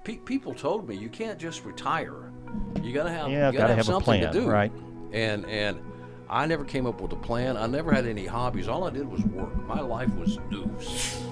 People told me you can't just retire. You gotta have have something a plan, to do. right? And I never came up with a plan. I never had any hobbies. All I did was work. My life was news.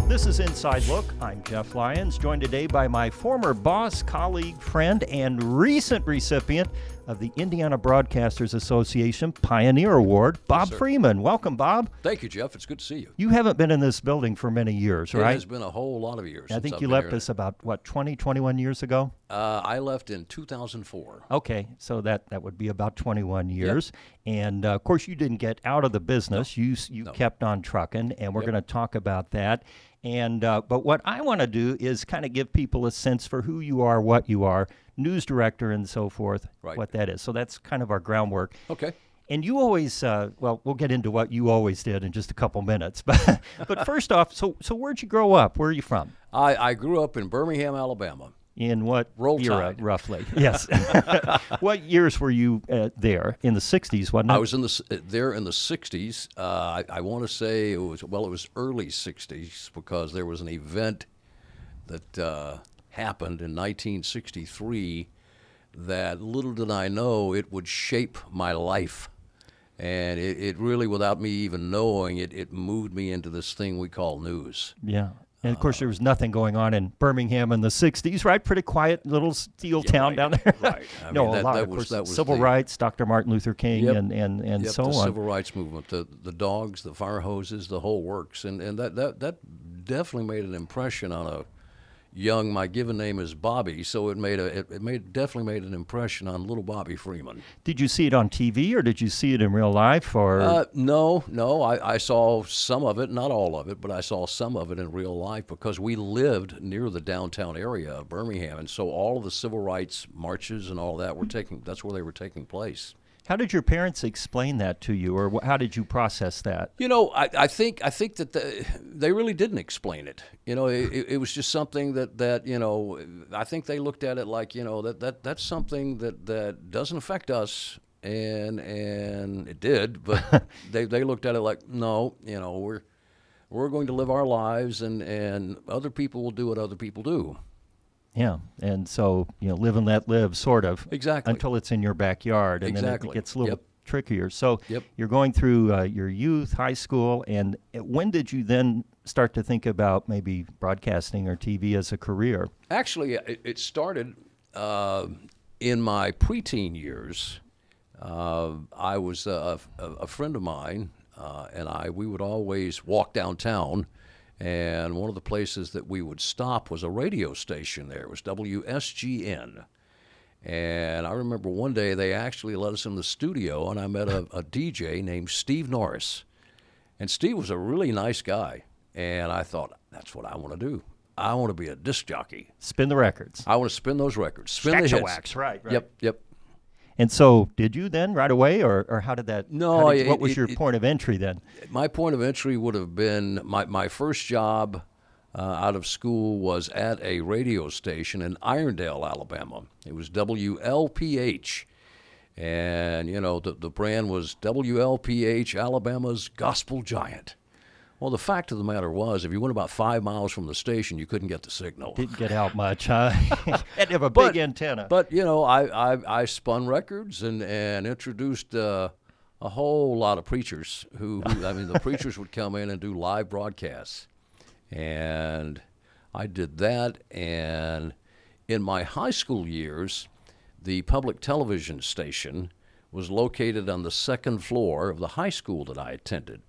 This is Inside Look. I'm Jeff Lyons, joined today by my former boss, colleague, friend, and recent recipient of the Indiana Broadcasters Association Pioneer Award, Bob Freeman. Welcome, Bob. Thank you, Jeff. It's good to see you. You haven't been in this building for many years, right? It has been a whole lot of years. I think you left us about, 21 years ago? I left in 2004. Okay, so that would be about 21 years. Yep. And, of course, you didn't get out of the business. No. You kept on trucking, and we're going to talk about that. And but what I want to do is kind of give people a sense for who you are, what you are, news director and so forth, what that is. So that's kind of our groundwork. Okay. And you always, we'll get into what you always did in just a couple minutes. But first off, so where'd you grow up? Where are you from? I grew up in Birmingham, Alabama. In what Roll era, Tide. roughly? Yes. What years were you there? In the 60s, wasn't it? I was there in the 60s. I want to say it was early 60s because there was an event that happened in 1963 that little did I know it would shape my life. And it really, without me even knowing it moved me into this thing we call news. Yeah. And, of course, there was nothing going on in Birmingham in the 60s, right? Pretty quiet little steel town down there. Right. A lot, of course, civil rights, Dr. Martin Luther King, and so on. The civil rights movement, the dogs, the fire hoses, the whole works. And that definitely made an impression on a young, my given name is Bobby, so it definitely made an impression on little Bobby Freeman. Did you see it on TV or did you see it in real life? Or No. I saw some of it, not all of it, but I saw some of it in real life because we lived near the downtown area of Birmingham, and so all of the civil rights marches and all that that's where they were taking place. How did your parents explain that to you, or how did you process that? I think that they really didn't explain it. It was just something that I think they looked at it like, that's something that doesn't affect us, and it did, but they looked at it like, no, we're going to live our lives, and other people will do what other people do. Yeah, and so, live and let live, sort of. Exactly. Until it's in your backyard, and then it gets a little trickier. So you're going through your youth, high school, and when did you then start to think about maybe broadcasting or TV as a career? Actually, it started in my preteen years. I was a friend of mine, and we would always walk downtown. And one of the places that we would stop was a radio station there. It was WSGN. And I remember one day they actually let us in the studio, and I met a DJ named Steve Norris. And Steve was a really nice guy. And I thought, that's what I want to do. I want to be a disc jockey. Spin the records. I want to spin those records. Spin Stack the hits. Wax, right. Yep. And so, did you then right away, or how did that? No. What was your point of entry then? My point of entry would have been my first job out of school was at a radio station in Irondale, Alabama. It was WLPH, and the brand was WLPH, Alabama's Gospel Giant. Well, the fact of the matter was, if you went about 5 miles from the station, you couldn't get the signal. Didn't get out much, huh? Had to have a big antenna. But, I spun records and introduced a whole lot of preachers the preachers would come in and do live broadcasts. And I did that. And in my high school years, the public television station was located on the second floor of the high school that I attended.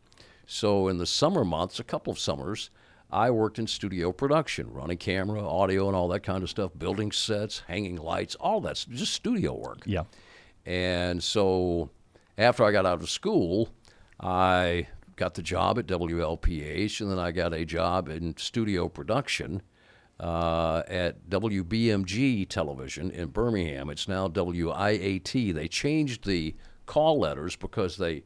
So in the summer months, a couple of summers, I worked in studio production, running camera, audio, and all that kind of stuff, building sets, hanging lights, all that, just studio work. Yeah. And so after I got out of school, I got the job at WLPH, and then I got a job in studio production at WBMG Television in Birmingham. It's now WIAT. They changed the call letters because they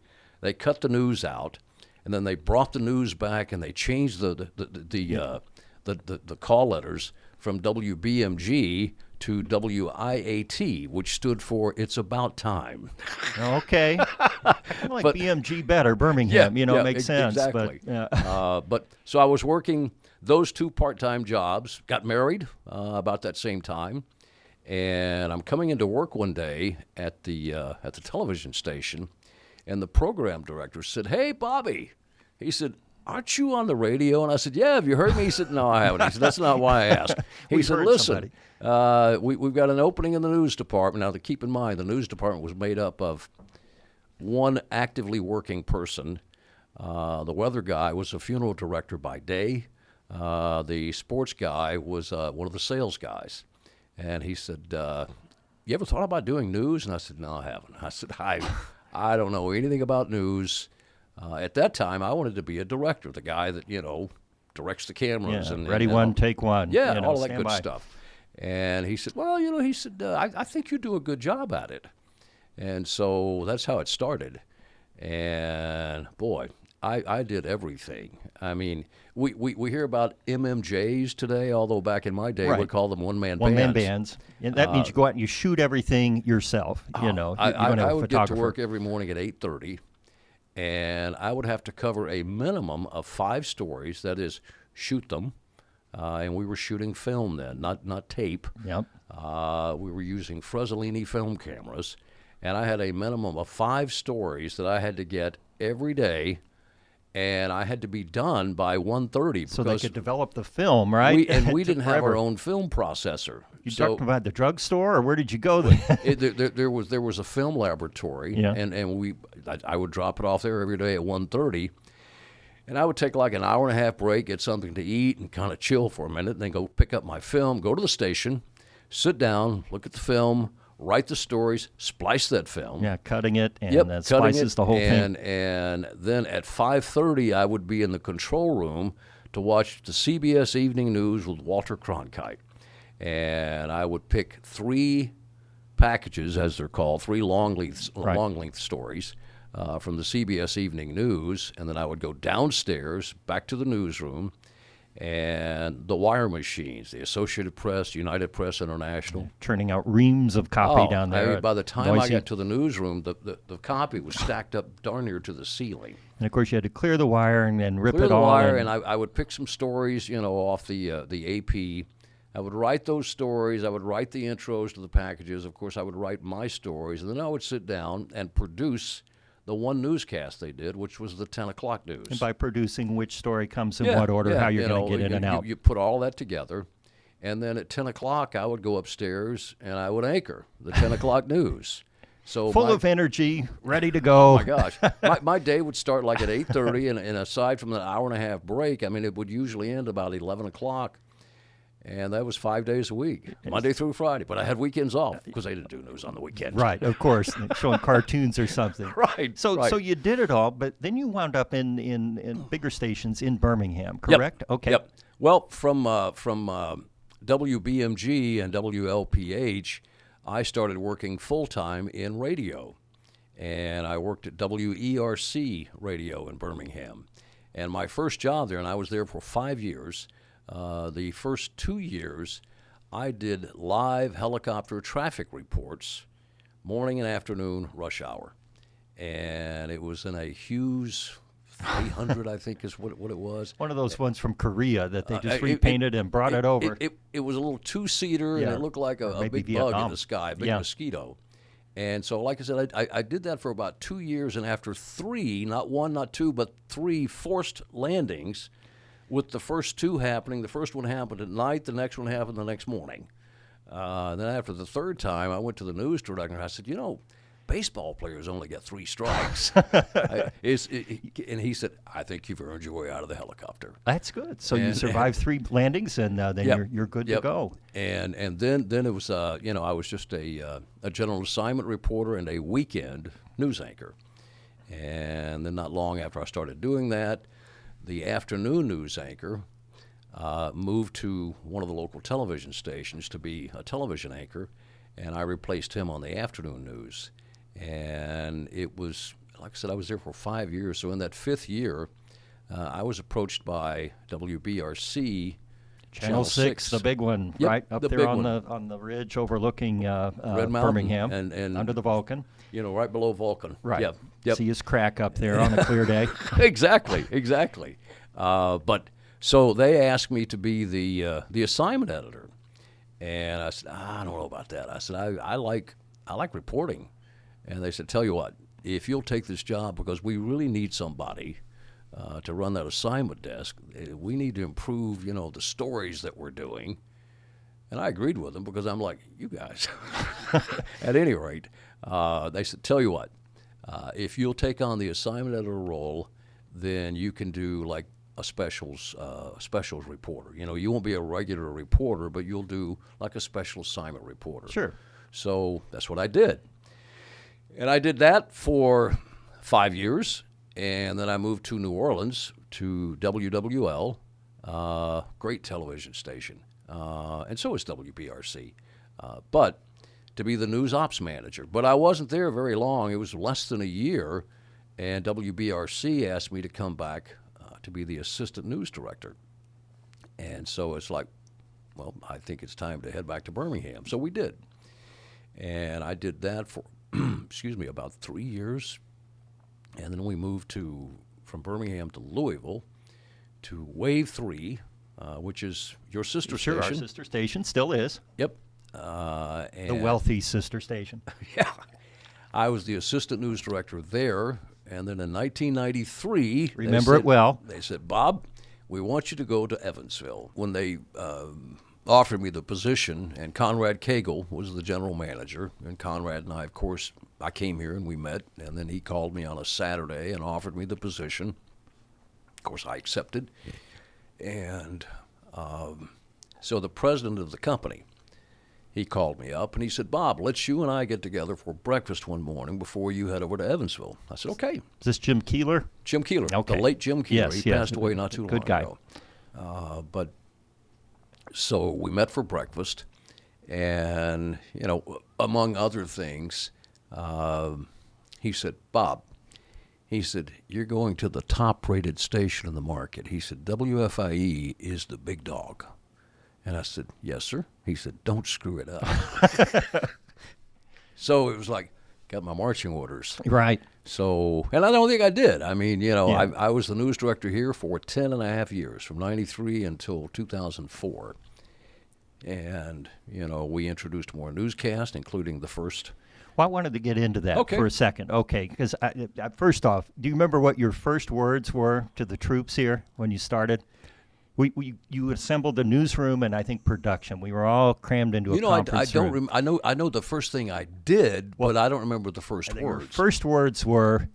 cut the news out. And then they brought the news back, and they changed the call letters from WBMG to WIAT, which stood for It's About Time. Okay. of like BMG better, Birmingham, makes sense. Exactly. But, But so I was working those 2 part-time jobs, got married about that same time, and I'm coming into work one day at the television station, and the program director said, "Hey, Bobby," he said, "aren't you on the radio?" And I said, "Yeah, have you heard me?" He said, "No, I haven't." He said, "That's not why I asked." He said, "Listen, we've got an opening in the news department." Now, to keep in mind, the news department was made up of one actively working person. The weather guy was a funeral director by day. The sports guy was one of the sales guys. And he said, "You ever thought about doing news?" And I said, "No, I haven't." I said, I don't know anything about news. At that time, I wanted to be a director, the guy that, directs the cameras. And ready one, take one. Yeah, all that good stuff. And he said, "Well, I think you do a good job at it." And so that's how it started. And, boy, I did everything. I mean, we hear about MMJs today, although back in my day, we'd call them one-man bands. One-man bands. And that means you go out and you shoot everything yourself, I would get to work every morning at 8:30, and I would have to cover a minimum of 5 stories, that is, shoot them. And we were shooting film then, not tape. Yep. We were using Frezzolini film cameras, and I had a minimum of 5 stories that I had to get every day, and I had to be done by 1:30. So they could develop the film, right? We didn't have our own film processor. You talking about the drugstore, or where did you go then? There was a film laboratory, and I would drop it off there every day at 1:30. And I would take like an hour and a half break, get something to eat, and kind of chill for a minute, and then go pick up my film, go to the station, sit down, look at the film, write the stories, splice that film. Yeah, cutting it, and that splices the whole thing. And then at 5:30, I would be in the control room to watch the CBS Evening News with Walter Cronkite. And I would pick 3 packages, as they're called, 3 long-length stories. From the CBS Evening News, and then I would go downstairs back to the newsroom, and the wire machines, the Associated Press, United Press International. Turning out reams of copy down there. I mean, by the time I got to the newsroom, the copy was stacked up darn near to the ceiling. And, of course, you had to clear the wire and then rip it all. Clear the wire, and I would pick some stories, off the AP. I would write those stories. I would write the intros to the packages. Of course, I would write my stories, and then I would sit down and produce the one newscast they did, which was the 10 o'clock news. And by producing which story comes in what order, how you're going to get in and out. You put all that together, and then at 10 o'clock, I would go upstairs, and I would anchor the 10 o'clock news. So full of energy, ready to go. Oh, my gosh. my day would start like at 8:30, and aside from the hour and a half break, I mean, it would usually end about 11 o'clock. And that was 5 days a week, Monday through Friday. But I had weekends off because they didn't do news on the weekend. Right, of course, showing cartoons or something. Right. So you did it all, but then you wound up in bigger stations in Birmingham, correct? Yep. Okay. Yep. Well, from WBMG and WLPH, I started working full-time in radio. And I worked at WERC Radio in Birmingham. And my first job there, and I was there for 5 years, the first 2 years, I did live helicopter traffic reports, morning and afternoon rush hour. And it was in a Hughes 300, I think is what it was. One of those ones from Korea that they just repainted and brought it over. It was a little 2-seater, and it looked like a big Vietnam. bug in the sky, a big mosquito. And so, like I said, I did that for about 2 years, and after 3, not 1, not 2, but 3 forced landings, with the first 2 happening. The first one happened at night, the next one happened the next morning. Then after the 3rd time, I went to the news director, and I said, baseball players only get 3 strikes. And he said, I think you've earned your way out of the helicopter. That's good. So you survived 3 landings, and then you're good to go. And then it was, I was just a general assignment reporter and a weekend news anchor. And then not long after I started doing that, the afternoon news anchor moved to one of the local television stations to be a television anchor, and I replaced him on the afternoon news. And it was, like I said, I was there for 5 years. So in that 5th year, I was approached by WBRC Channel 6, the big one, Yep, right up the there big on one. the ridge overlooking Red Mountain Birmingham, and under the Vulcan. Right below Vulcan. Right. Yep. See his crack up there on a clear day. Exactly. But so they asked me to be the assignment editor, and I said, I don't know about that. I said, I like reporting, and they said, tell you what, if you'll take this job, because we really need somebody to run that assignment desk. We need to improve, the stories that we're doing. And I agreed with them because I'm like, you guys. At any rate, they said, tell you what, if you'll take on the assignment editor role, then you can do like a specials reporter. You won't be a regular reporter, but you'll do like a special assignment reporter. Sure. So that's what I did. And I did that for 5 years. And then I moved to New Orleans to WWL, great television station, and so is WBRC, but to be the news ops manager. But I wasn't there very long. It was less than a year, and WBRC asked me to come back to be the assistant news director. And so it's like, well, I think it's time to head back to Birmingham. So we did. And I did that for, about 3 years. And then we moved from Birmingham to Louisville to Wave 3, which is your sister station. Sure, our sister station still is. Yep. The wealthy sister station. Yeah. I was the assistant news director there. And then in 1993, remember it well. They said, Bob, we want you to go to Evansville. When they offered me the position, and Conrad Cagle was the general manager, and Conrad and I, of course, I came here and we met, and then he called me on a Saturday and offered me the position. Of course, I accepted. And so the president of the company, he called me up and he said, Bob, let's you and I get together for breakfast one morning before you head over to Evansville. I said, okay. Is this Jim Keeler? Jim Keeler, okay. The late Jim Keeler. Yes, he passed away not too long Good guy. ago. But so we met for breakfast, and, among other things, he said, Bob, he said, you're going to the top-rated station in the market. He said, WFIE is the big dog. And I said, yes, sir. He said, don't screw it up. So it was like, got my marching orders. Right. So, and I don't think I did. I mean, I was the news director here for 10 and a half years, from 93 until 2004. And, we introduced more newscasts, including the first. Well, I wanted to get into that for a second. Okay, because first off, do you remember what your first words were to the troops here when you started? You assembled the newsroom and I think production. We were all crammed into a conference room. I know the first thing I did, but I don't remember the first words. First words were,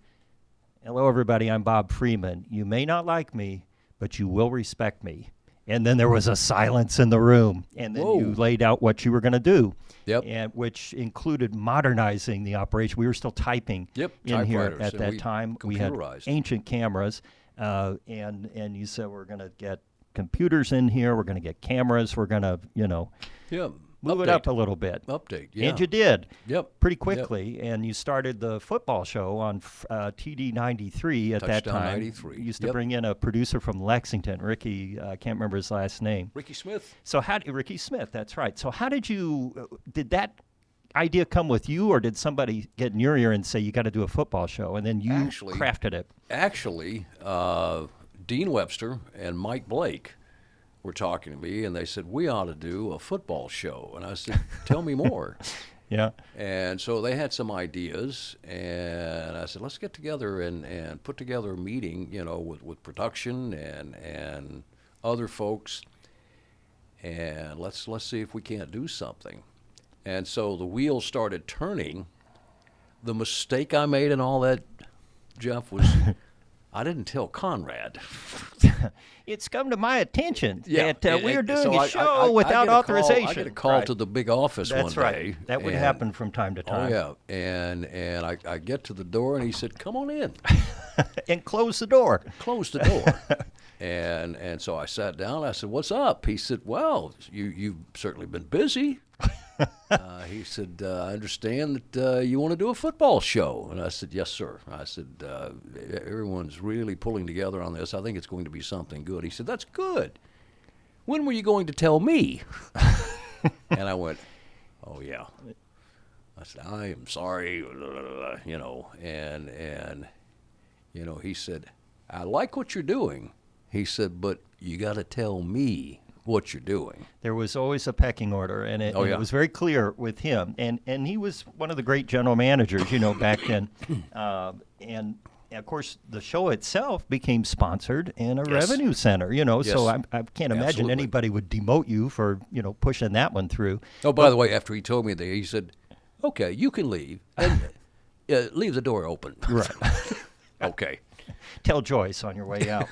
hello, everybody, I'm Bob Freeman. You may not like me, but you will respect me. And then there was a silence in the room. And then you laid out what you were going to do. Yep. And which included modernizing the operation. We were still typing in here at that time. We had ancient cameras. And you said we're going to get computers in here. We're going to get cameras. We're going to, move it up a little bit. Update, yeah. And you did. Yep. Pretty quickly. Yep. And you started the football show on TD 93 at that time. 93. You used to bring in a producer from Lexington, Ricky, I can't remember his last name. Ricky Smith. Ricky Smith, that's right. So how did that idea come with you, or did somebody get in your ear and say, you got to do a football show, and then you crafted it? Actually, Dean Webster and Mike Blake were talking to me, and they said, we ought to do a football show. And I said, tell me more. Yeah. And so they had some ideas, and I said, let's get together and put together a meeting, with production and other folks, and let's see if we can't do something. And so the wheels started turning. The mistake I made in all that, Jeff, was I didn't tell Conrad. It's come to my attention that we're doing a show without authorization. I get a call to the big office one day. That's right. That would happen from time to time. Oh, yeah. And I get to the door, and he said, come on in. And close the door. Close the door. And so I sat down. I said, what's up? He said, well, you've certainly been busy. He said, I understand that you want to do a football show. And I said, yes, sir. I said, everyone's really pulling together on this. I think it's going to be something good. He said, that's good. when were you going to tell me? And I went, oh, yeah. I said, I am sorry, you know, and you know, he said, I like what you're doing. He said, but you got to tell me what you're doing. There was always a pecking order, and it was very clear with him. And he was one of the great general managers, you know, back then. And of course, the show itself became sponsored in a revenue center, you know. So I can't imagine anybody would demote you for, you know, pushing that one through. Oh, by the way, after he told me that, he said, okay, you can leave. And leave the door open. Right. Okay. Tell Joyce on your way out.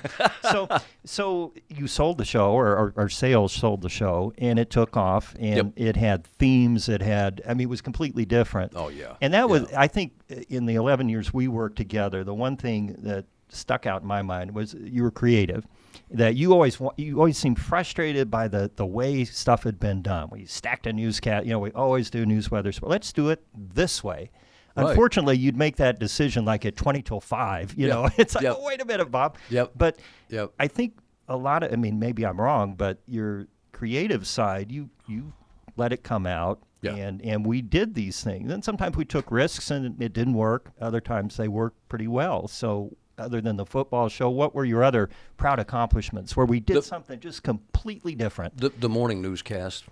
So you sold the show, or sales sold the show, and it took off, and it had themes. It was completely different. Oh, yeah. And that was, I think, in the 11 years we worked together, the one thing that stuck out in my mind was you were creative. That you always seemed frustrated by the way stuff had been done. We stacked a newscast. You know, we always do news, weather, sport. Let's do it this way. Right. Unfortunately, you'd make that decision like at 20 till 5. You know, it's like, oh, wait a minute, Bob. But I think a lot of, maybe I'm wrong, but your creative side, you let it come out, and we did these things. And sometimes we took risks and it didn't work. Other times they worked pretty well. So other than the football show, what were your other proud accomplishments where we did something just completely different? The morning newscast,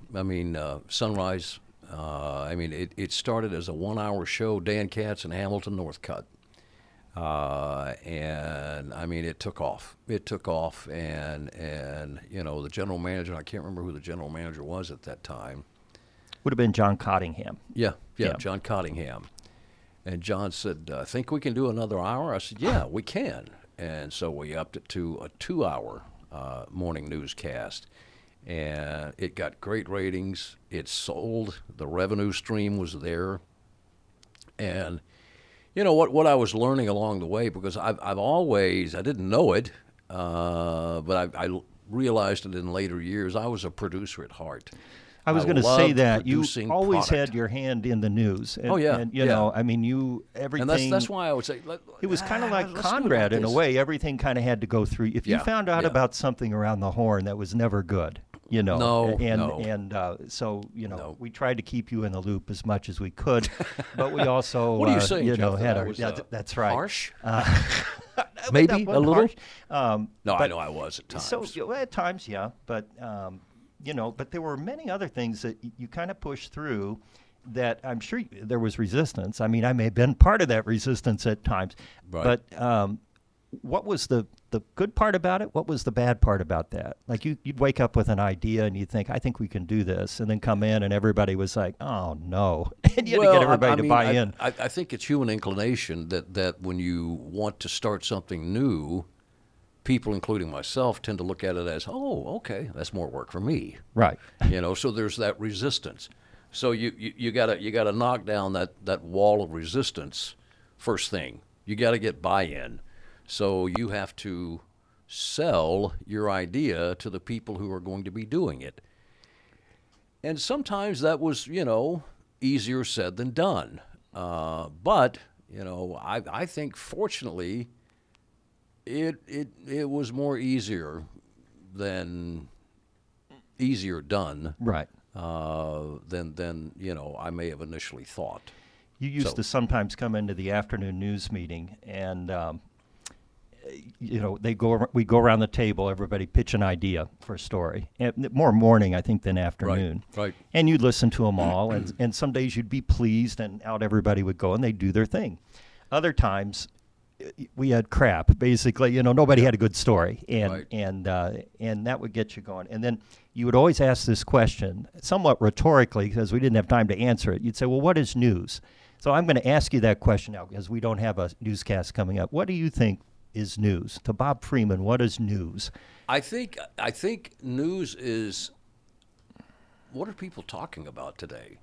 Sunrise. It started as a 1-hour show, Dan Katz and Hamilton Northcutt. And it took off. It took off, and you know, the general manager, I can't remember who the general manager was at that time. Would have been John Cottingham. Yeah, John Cottingham. And John said, I think we can do another hour. I said, yeah, we can. And so we upped it to a 2-hour morning newscast. And it got great ratings. It sold. The revenue stream was there. And you know what I was learning along the way, because I've always, I didn't know it, but I realized it in later years. I was a producer at heart. I was going to say that you always product. Had your hand in the news. And, and you know, everything. And that's why I would say it was kind of like Conrad in a way. Everything kind of had to go through. If you found out about something around the horn, that was never good. You know, so you know, we tried to keep you in the loop as much as we could, but we also, what are you saying, Jeff, had that's right. Harsh. Maybe a little. No, I know I was at times. So at times, yeah, but you know, but there were many other things that you kind of pushed through. That I'm sure there was resistance. I may have been part of that resistance at times, but what was the good part about it? What was the bad part about that? Like you'd wake up with an idea and you'd think, I think we can do this, and then come in and everybody was like, oh no, and you had to get everybody to buy in. I think it's human inclination that when you want to start something new, people, including myself, tend to look at it as, oh, okay, that's more work for me, right? You know, so there's that resistance. So you gotta knock down that wall of resistance first thing. You got to get buy-in. So you have to sell your idea to the people who are going to be doing it. And sometimes that was, you know, easier said than done. But, you know, I think fortunately it was more easier done. Right. Than you know, I may have initially thought. You used to sometimes come into the afternoon news meeting and you know, we go around the table, everybody pitch an idea for a story. And more morning, I think, than afternoon. Right. And you'd listen to them all, and some days you'd be pleased, and out everybody would go, and they'd do their thing. Other times, we had crap, basically. You know, nobody had a good story, and that would get you going. And then you would always ask this question, somewhat rhetorically, because we didn't have time to answer it. You'd say, well, what is news? So I'm going to ask you that question now, because we don't have a newscast coming up. What do you think is news? To Bob Freeman, what is news? I think news is, what are people talking about today,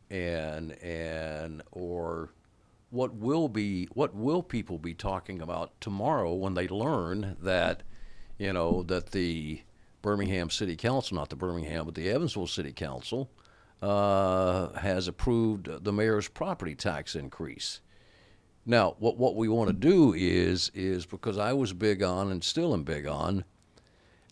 and or what will people be talking about tomorrow when they learn that, you know, that the Birmingham City Council, not the Birmingham, but the Evansville City Council has approved the mayor's property tax increase. Now, what we want to do is because I was big on and still am big on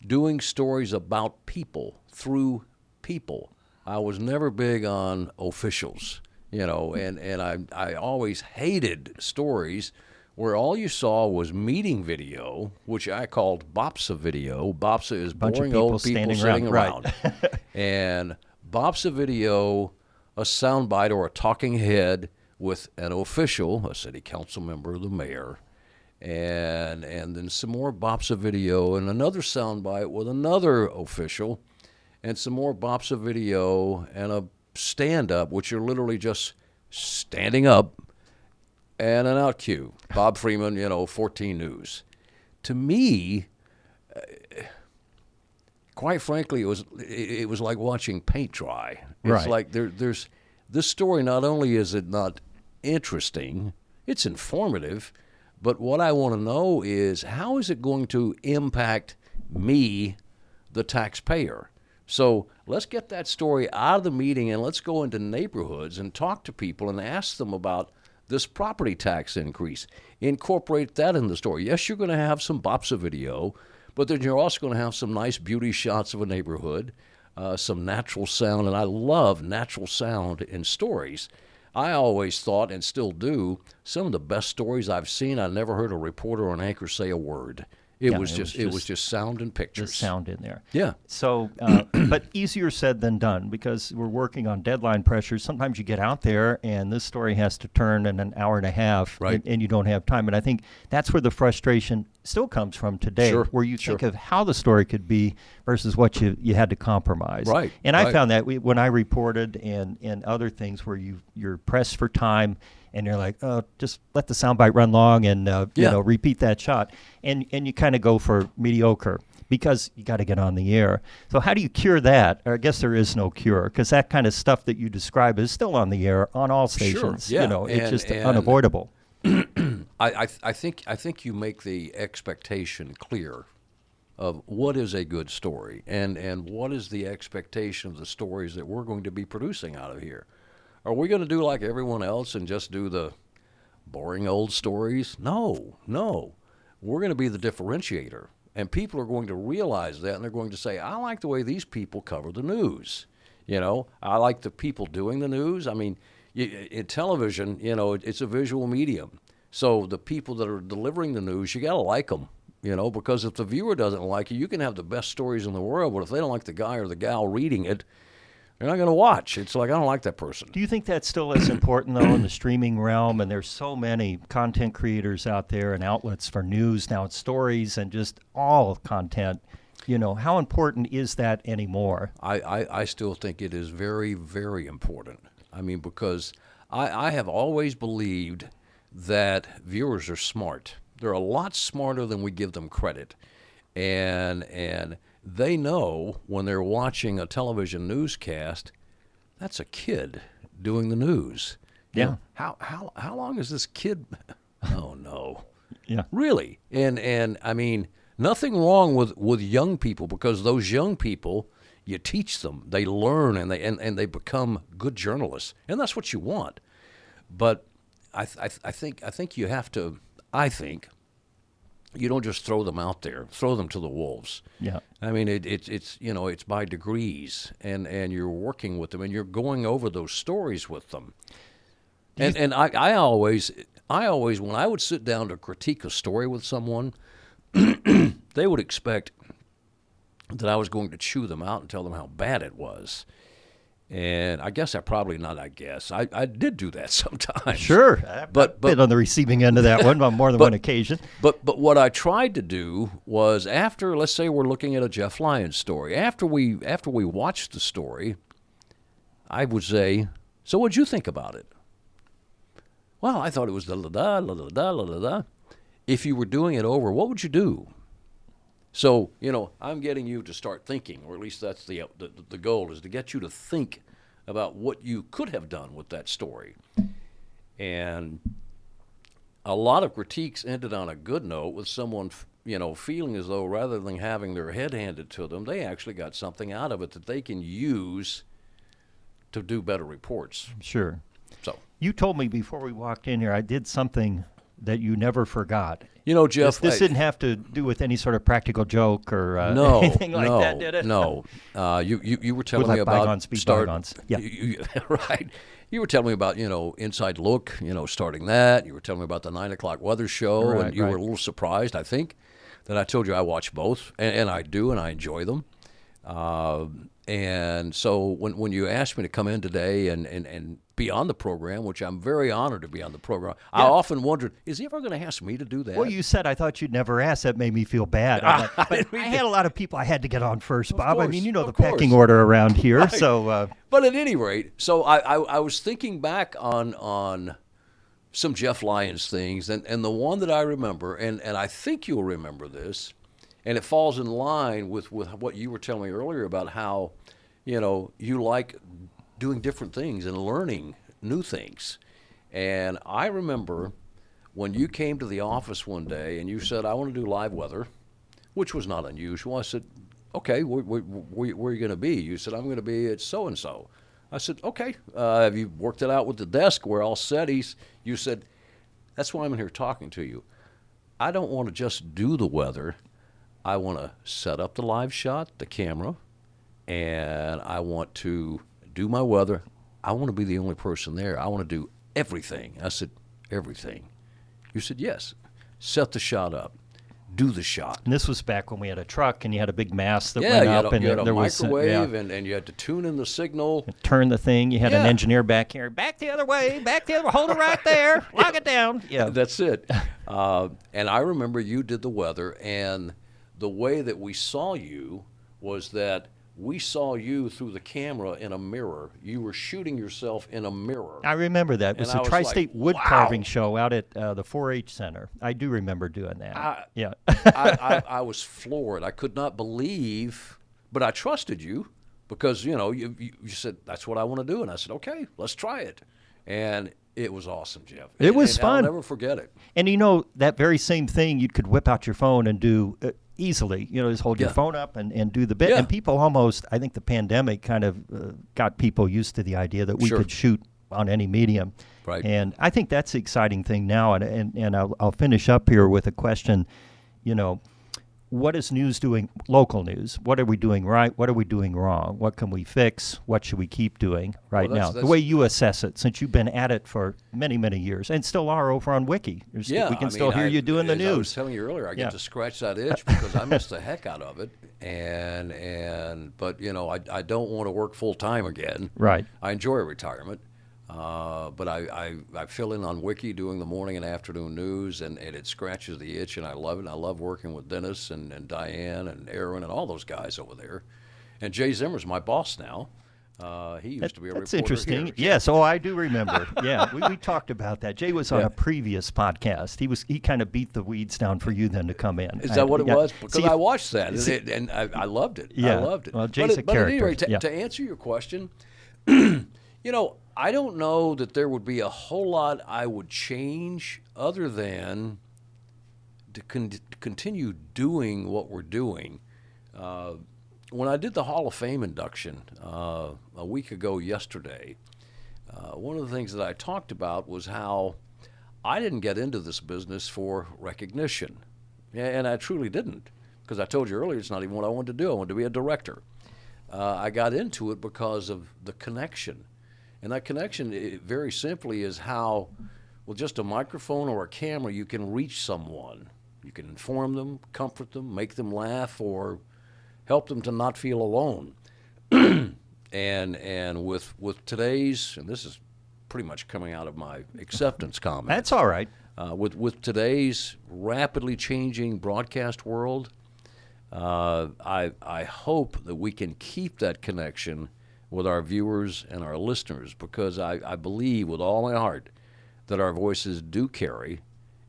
doing stories about people, through people. I was never big on officials, and I always hated stories where all you saw was meeting video, which I called BOPSA video. BOPSA is boring old people sitting around. Right. And BOPSA video, a soundbite or a talking head with an official, a city council member, the mayor, and then some more BOPSA video and another soundbite with another official, and some more BOPSA video and a stand-up, which are literally just standing up, and an out cue. Bob Freeman, 14 News. To me, quite frankly, it was like watching paint dry. It's like there's this story. Not only is it not interesting, it's informative, but what I want to know is how is it going to impact me, the taxpayer? So let's get that story out of the meeting and let's go into neighborhoods and talk to people and ask them about this property tax increase. Incorporate that in the story. Yes, you're going to have some BOPSA video, but then you're also going to have some nice beauty shots of a neighborhood, some natural sound, and I love natural sound in stories. I always thought, and still do, some of the best stories I've seen, I never heard a reporter or an anchor say a word. It was just sound and pictures. The sound in there. Yeah. So, but easier said than done because we're working on deadline pressure. Sometimes you get out there and this story has to turn in an hour and a half, right, and you don't have time. And I think that's where the frustration still comes from today, where you think of how the story could be versus what you had to compromise. Right. And I found that when I reported and other things where you're pressed for time, and you're like, oh, just let the soundbite run long and repeat that shot, and you kind of go for mediocre because you got to get on the air. So how do you cure that? Or I guess there is no cure because that kind of stuff that you describe is still on the air on all stations. Sure, yeah. It's just unavoidable. I think you make the expectation clear of what is a good story and what is the expectation of the stories that we're going to be producing out of here. Are we going to do like everyone else and just do the boring old stories? No. We're going to be the differentiator. And people are going to realize that, and they're going to say, I like the way these people cover the news. I like the people doing the news. I mean, in television, it's a visual medium. So the people that are delivering the news, you got to like them, because if the viewer doesn't like you can have the best stories in the world, but if they don't like the guy or the gal reading it, they're not going to watch. It's like, I don't like that person. Do you think that's still as important, though, in the streaming realm? And there's so many content creators out there and outlets for news. Now it's stories and just all content. How important is that anymore? I still think it is very, very important. I mean, because I have always believed that viewers are smart. They're a lot smarter than we give them credit. And they know when they're watching a television newscast, that's a kid doing the news. Yeah. How long is this kid? Oh no. Yeah. Really. And I mean, nothing wrong with young people, because those young people, you teach them, they learn, and they become good journalists, and that's what you want. But I think you have to. I think you don't just throw them out there, throw them to the wolves. Yeah. I mean, it's by degrees, and you're working with them, and you're going over those stories with them. And I always, when I would sit down to critique a story with someone, they would expect that I was going to chew them out and tell them how bad it was. And I guess I did do that sometimes. Sure. I've been on the receiving end of that one on more than one occasion. But what I tried to do was, after, let's say we're looking at a Jeff Lyons story, after we watched the story, I would say, so what'd you think about it? Well, I thought it was da-da-da, la-da-da, la-da-da. If you were doing it over, what would you do? So, I'm getting you to start thinking, or at least that's the goal, is to get you to think about what you could have done with that story. And a lot of critiques ended on a good note with someone, feeling as though rather than having their head handed to them, they actually got something out of it that they can use to do better reports. Sure. So you told me before we walked in here, I did something that you never forgot? You know, Jeff, This didn't have to do with any sort of practical joke or no, anything like that, did it? No. You were telling Would me let about bygones be bygones. Yeah. Right. You were telling me about, Inside Look, starting that. You were telling me about the 9 o'clock weather show, Right, and you right. were a little surprised, I think, that I told you I watch both, and I do, and I enjoy them. And so when you asked me to come in today and be on the program, which I'm very honored to be on the program, I often wondered, is he ever going to ask me to do that? Well, you said I thought you'd never ask. That made me feel bad. I'm like, but I had a lot of people I had to get on first, Bob. course, I mean, you know the of course. pecking order around here. Right. So, But at any rate, so I was thinking back on some Jeff Lyons things, and the one that I remember, and I think you'll remember this, and it falls in line with what you were telling me earlier about how, you like doing different things and learning new things. And I remember when you came to the office one day and you said, I want to do live weather, which was not unusual. I said, okay, where are you going to be? You said, I'm going to be at so-and-so. I said, okay, have you worked it out with the desk? We're all set. You said, that's why I'm here talking to you. I don't want to just do the weather. I want to set up the live shot, the camera, and I want to do my weather. I want to be the only person there. I want to do everything. I said, everything. You said, yes. Set the shot up. Do the shot. and this was back when we had a truck and you had a big mast that Yeah, went you had up, a, and you had a there was microwave, and you had to tune in the signal. turn the thing. You had an Yeah. engineer back here. Back the other way. Back the other way. Hold it right there. Lock it down. Yeah. That's it. And I remember you did the weather, and the way that we saw you was that we saw you through the camera in a mirror. You were shooting yourself in a mirror. I remember that. It was And I the was Tri-State like, Wood wow. Carving Show out at the 4-H Center. I do remember doing that. Yeah. I was floored. I could not believe, but I trusted you because, you said, that's what I want to do. And I said, okay, let's try it. And it was awesome, Jeff. It was and fun. I'll never forget it. And that very same thing you could whip out your phone and do easily. Just hold your Yeah. phone up and do the bit. Yeah. And people almost, I think the pandemic kind of got people used to the idea that we Sure. could shoot on any medium. Right. And I think that's the exciting thing now. And I'll finish up here with a question. What is news doing, local news? What are we doing right? What are we doing wrong? What can we fix? What should we keep doing right now? The way you assess it, since you've been at it for many, many years and still are over on Wiki. Yeah, we can still hear you doing the as I was news. telling you earlier, I Yeah. get to scratch that itch because I miss the heck out of it. But I don't want to work full time again. Right. I enjoy retirement. But I fill in on Wiki doing the morning and afternoon news, and it scratches the itch, and I love it. And I love working with Dennis and Diane and Aaron and all those guys over there. And Jay Zimmer's my boss now. He used to be a That's reporter interesting. here. Yes. Oh, I do remember. Yeah, we talked about that. Jay was on Yeah. a previous podcast. He kind of beat the weeds down for you then to come in. Is that what it Yeah. was? Because See, I watched that, and I loved it. Yeah. I loved it. Well, Jay's a But at any character. rate, Yeah. to answer your question, I don't know that there would be a whole lot I would change other than to continue doing what we're doing. When I did the Hall of Fame induction a week ago yesterday, one of the things that I talked about was how I didn't get into this business for recognition. And I truly didn't, because I told you earlier it's not even what I wanted to do. I wanted to be a director. I got into it because of the connection. And that connection, very simply, is how, with just a microphone or a camera, you can reach someone. You can inform them, comfort them, make them laugh, or help them to not feel alone. and with today's, and this is pretty much coming out of my acceptance comment. That's all right. With today's rapidly changing broadcast world, I hope that we can keep that connection with our viewers and our listeners, because I believe with all my heart that our voices do carry,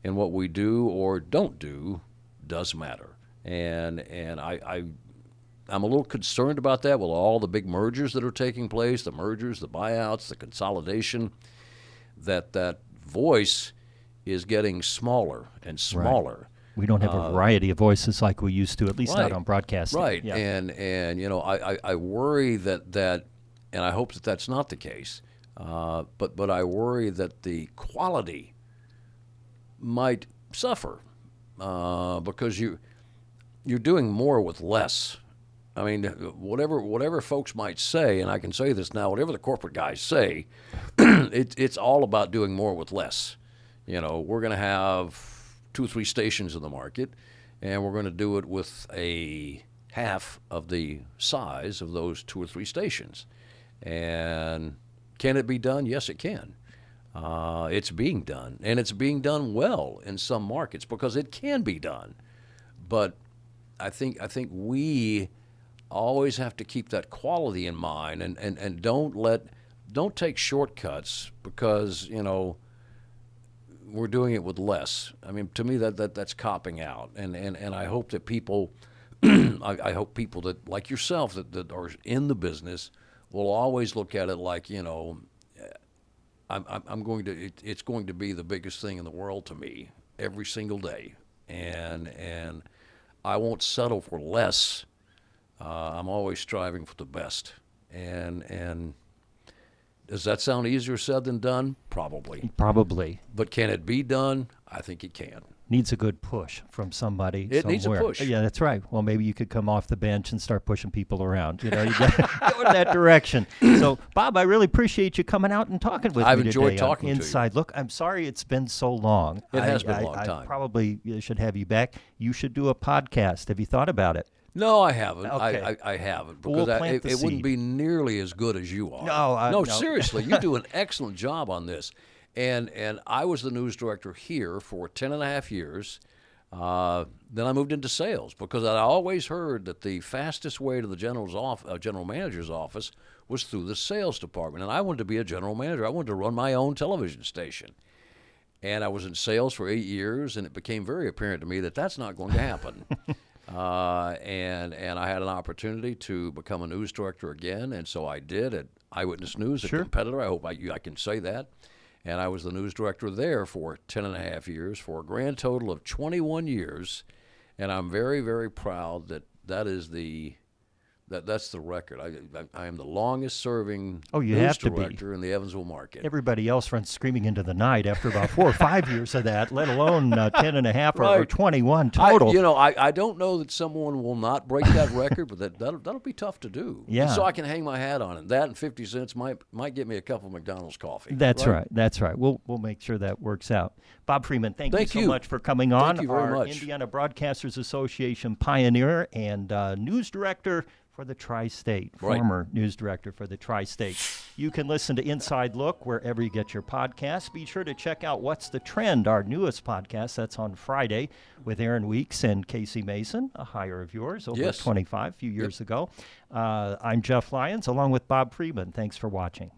and what we do or don't do does matter. And I'm a little concerned about that with all the big mergers that are taking place, the mergers, the buyouts, the consolidation, that voice is getting smaller and smaller. Right. We don't have a variety of voices like we used to, at least right, not on broadcasting. Right, Yeah. and I worry that, and I hope that that's not the case, but I worry that the quality might suffer because you're doing more with less. I mean, whatever folks might say, and I can say this now, whatever the corporate guys say, it's all about doing more with less. We're going to have 2 or 3 stations in the market, and we're going to do it with a half of the size of those 2 or 3 stations. And can it be done? Yes, it can. It's being done, and it's being done well in some markets because it can be done. But I think we always have to keep that quality in mind, and don't take shortcuts because we're doing it with less. I mean, to me that's copping out, and I hope that people, I hope people that like yourself that are in the business will always look at it like it's going to be the biggest thing in the world to me every single day, and I won't settle for less. I'm always striving for the best, and does that sound easier said than done? Probably. But can it be done? I think it can. Needs a good push from somebody. It somewhere. Needs a push. Yeah, that's right. Well, maybe you could come off the bench and start pushing people around. You got to go in that direction. So, Bob, I really appreciate you coming out and talking with me today. I've enjoyed talking to you. Inside Look. I'm sorry it's been so long. It has been a long time. I probably should have you back. You should do a podcast. Have you thought about it? No, I haven't. Okay. I haven't because it wouldn't be nearly as good as you are. No, seriously, you do an excellent job on this. And I was the news director here for 10 and a half years. Then I moved into sales because I always heard that the fastest way to the general manager's office was through the sales department. And I wanted to be a general manager. I wanted to run my own television station. And I was in sales for 8 years, and it became very apparent to me that that's not going to happen. And I had an opportunity to become a news director again, and so I did at Eyewitness News, a competitor. I hope I can say that. And I was the news director there for 10 and a half years, for a grand total of 21 years. And I'm very, very proud that's the record. I am the longest-serving news director in the Evansville market. Everybody else runs screaming into the night after about 4 or 5 years of that, let alone 10 and a half or 21 total. I don't know that someone will not break that record, but that'll be tough to do. Yeah. And so I can hang my hat on it. That and 50 cents might get me a cup of McDonald's coffee. That's right. That's right. We'll make sure that works out. Bob Freeman, thank you so much for coming on. Thank you very much. Indiana Broadcasters Association pioneer and news director for the Tri-State, former news director for the Tri-State. You can listen to Inside Look wherever you get your podcasts. Be sure to check out What's the Trend, our newest podcast. That's on Friday with Aaron Weeks and Casey Mason, a hire of yours over at 25 a few years ago. I'm Jeff Lyons along with Bob Freeman. Thanks for watching.